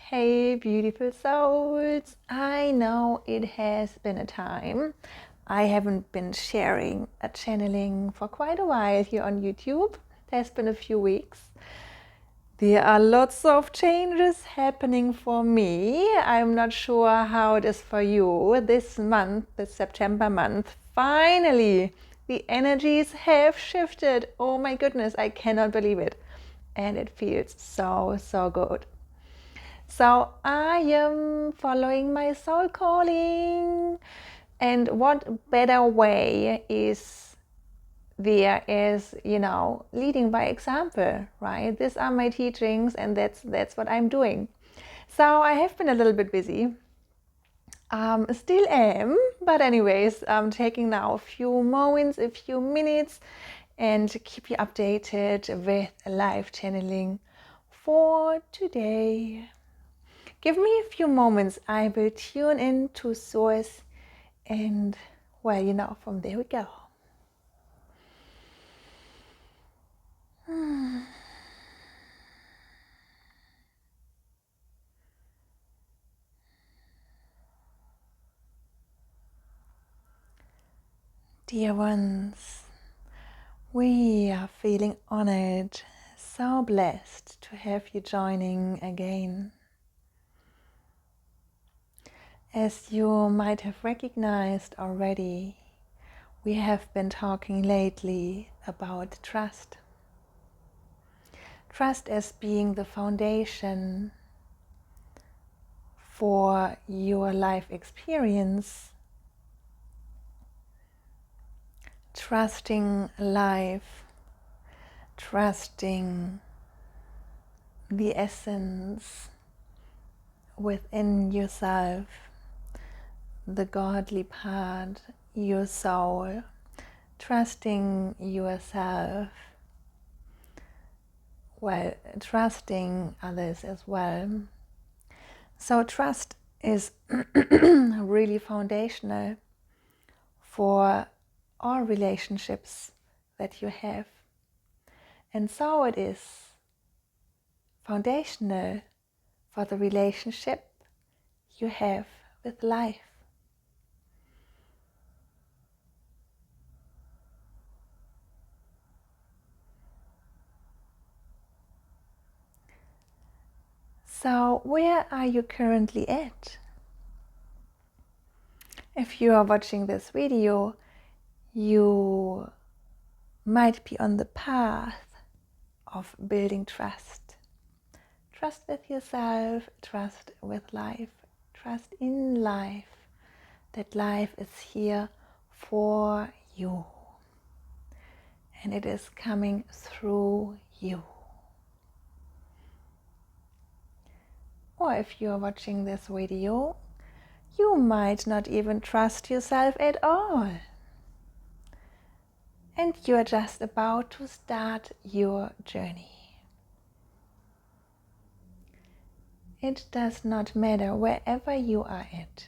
Hey, beautiful souls. I know it has been a time. I haven't been sharing a channeling for quite a while here on YouTube. It has been a few weeks. There are lots of changes happening for me. I'm not sure how it is for you. This month, the September month, finally the energies have shifted. Oh my goodness, I cannot believe it. And it feels so good. So I am following my soul calling. And what better way is there is, leading by example, right? These are my teachings and that's what I'm doing. So I have been a little bit busy. Still am, but anyways, I'm taking now a few moments, a few minutes, and keep you updated with live channeling for today. Give me a few moments. I will tune in to Source, and well, from there we go. Dear ones, we are feeling honored, so blessed to have you joining again. As you might have recognized already, we have been talking lately about trust. Trust as being the foundation for your life experience. Trusting life, trusting the essence within yourself, the godly part, your soul, trusting yourself, well, trusting others as well. So trust is really foundational for all relationships that you have. And so it is foundational for the relationship you have with life. So where are you currently at? If you are watching this video, you might be on the path of building trust. Trust with yourself, trust with life, trust in life, that life is here for you and it is coming through you. Or if you are watching this video, you might not even trust yourself at all. And you are just about to start your journey. It does not matter wherever you are at.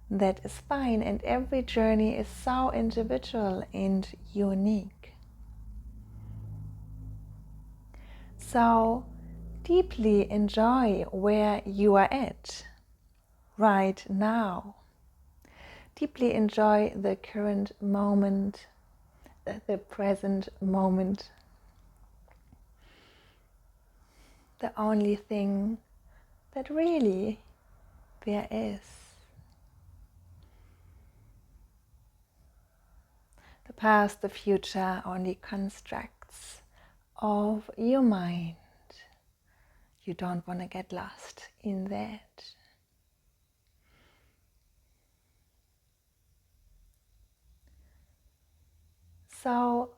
That is fine, and every journey is so individual and unique. So deeply enjoy where you are at right now. Deeply enjoy the current moment, the present moment. The only thing that really there is. The past, the future are only constructs of your mind. You don't want to get lost in that. So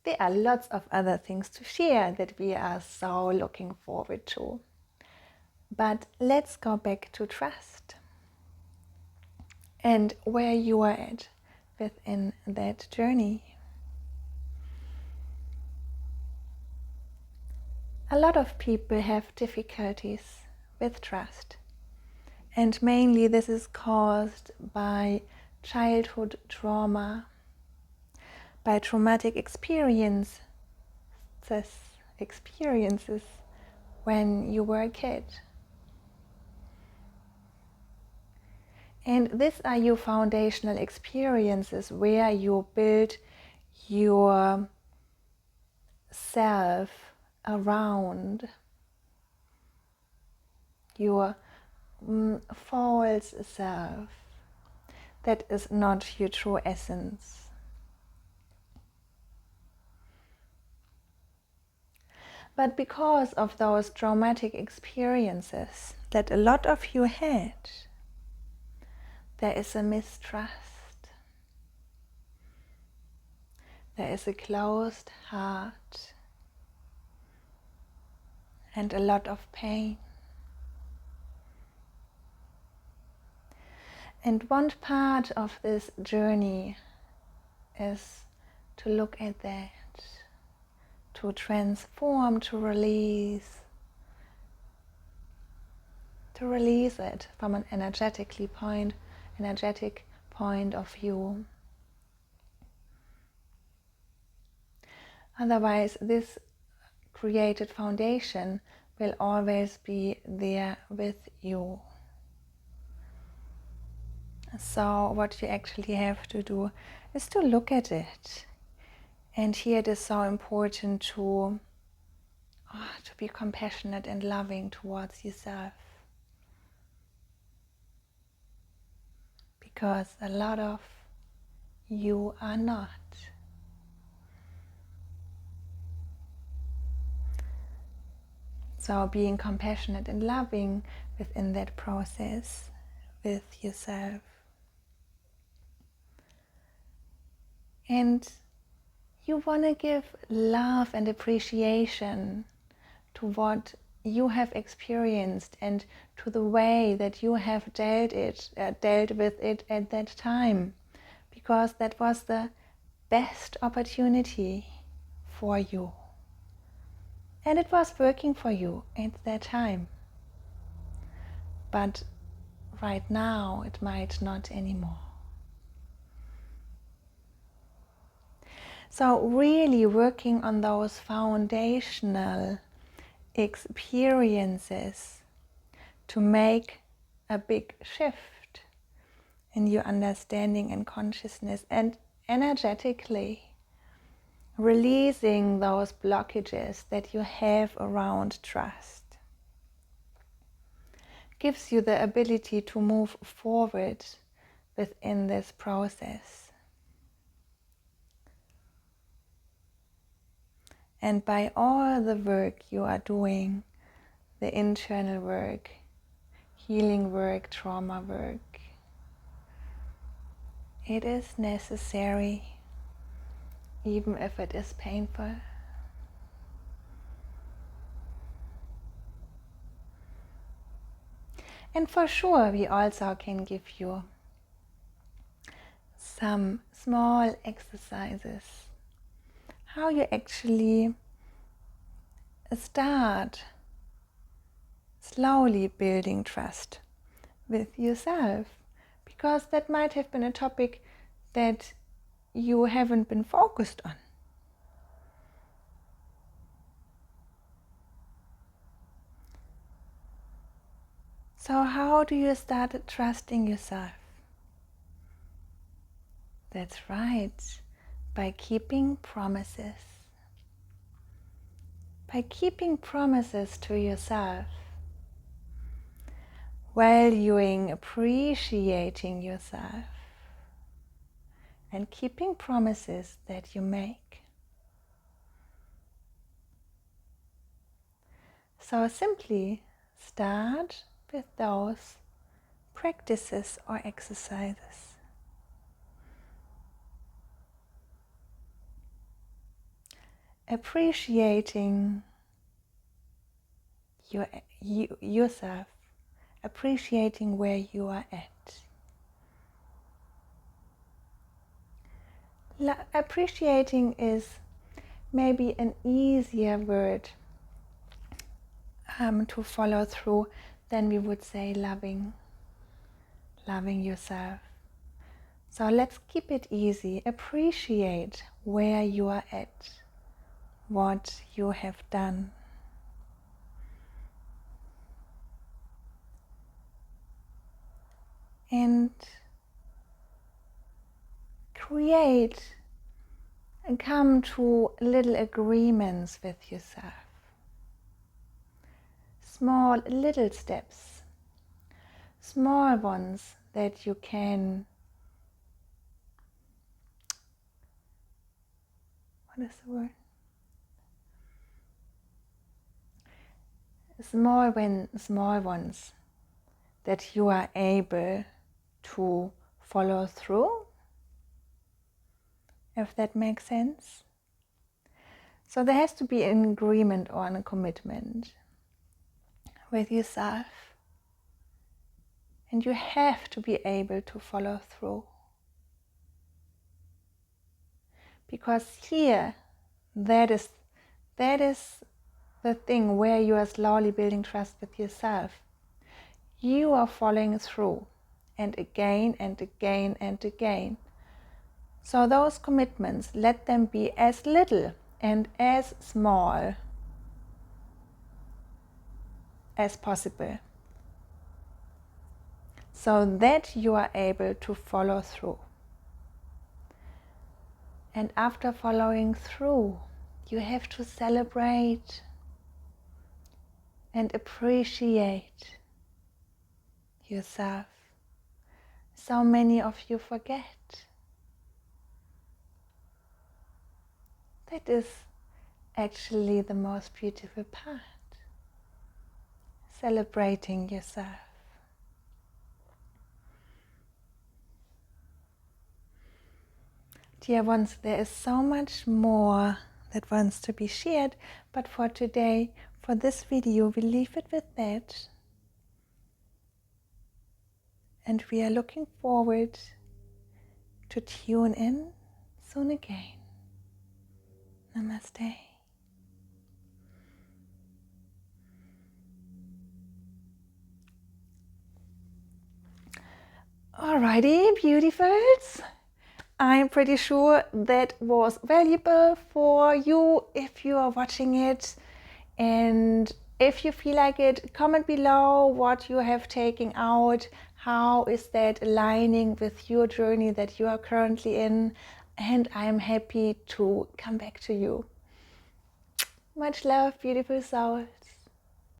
there are lots of other things to share that we are so looking forward to. But let's go back to trust and where you are at within that journey. A lot of people have difficulties with trust, and mainly this is caused by childhood trauma, by traumatic experiences when you were a kid. And these are your foundational experiences where you build your self around your false self that is not your true essence. But because of those traumatic experiences that a lot of you had, there is a mistrust. There is a closed heart and a lot of pain. And one part of this journey is to look at that, to transform, to release it from an energetic point of view. Otherwise, this created foundation will always be there with you. So what you actually have to do is to look at it. And here it is so important to be compassionate and loving towards yourself. Because a lot of you are not. So being compassionate and loving within that process with yourself. And you want to give love and appreciation to what you have experienced and to the way that you have dealt with it at that time, because that was the best opportunity for you. And it was working for you at that time. But right now it might not anymore. So really working on those foundational experiences to make a big shift in your understanding and consciousness, and energetically releasing those blockages that you have around trust, gives you the ability to move forward within this process. And by all the work you are doing, the internal work, healing work, trauma work, it is necessary, even if it is painful. And for sure, we also can give you some small exercises, how you actually start slowly building trust with yourself, because that might have been a topic that you haven't been focused on. So how do you start trusting yourself? That's right, by keeping promises. By keeping promises to yourself, valuing, appreciating yourself, and keeping promises that you make. So simply start with those practices or exercises. Appreciating yourself, appreciating where you are at. Appreciating is maybe an easier word to follow through than we would say loving yourself. So let's keep it easy. Appreciate where you are at, what you have done. and create and come to little agreements with yourself. Small little steps, small ones that you can, what is the word? Small ones that you are able to follow through, if that makes sense. So there has to be an agreement or a commitment with yourself, and you have to be able to follow through, because here that is the thing where you are slowly building trust with yourself. You are following through, and again and again and again. So those commitments, let them be as little and as small as possible, so that you are able to follow through. And after following through, you have to celebrate and appreciate yourself. So many of you forget. That is actually the most beautiful part. Celebrating yourself. Dear ones, there is so much more that wants to be shared, but for today, for this video, we leave it with that. And we are looking forward to tune in soon again. Namaste. Alrighty, beautifuls. I'm pretty sure that was valuable for you if you are watching it. And if you feel like it, comment below what you have taken out. How is that aligning with your journey that you are currently in? And I'm happy to come back to you. Much love, beautiful soul.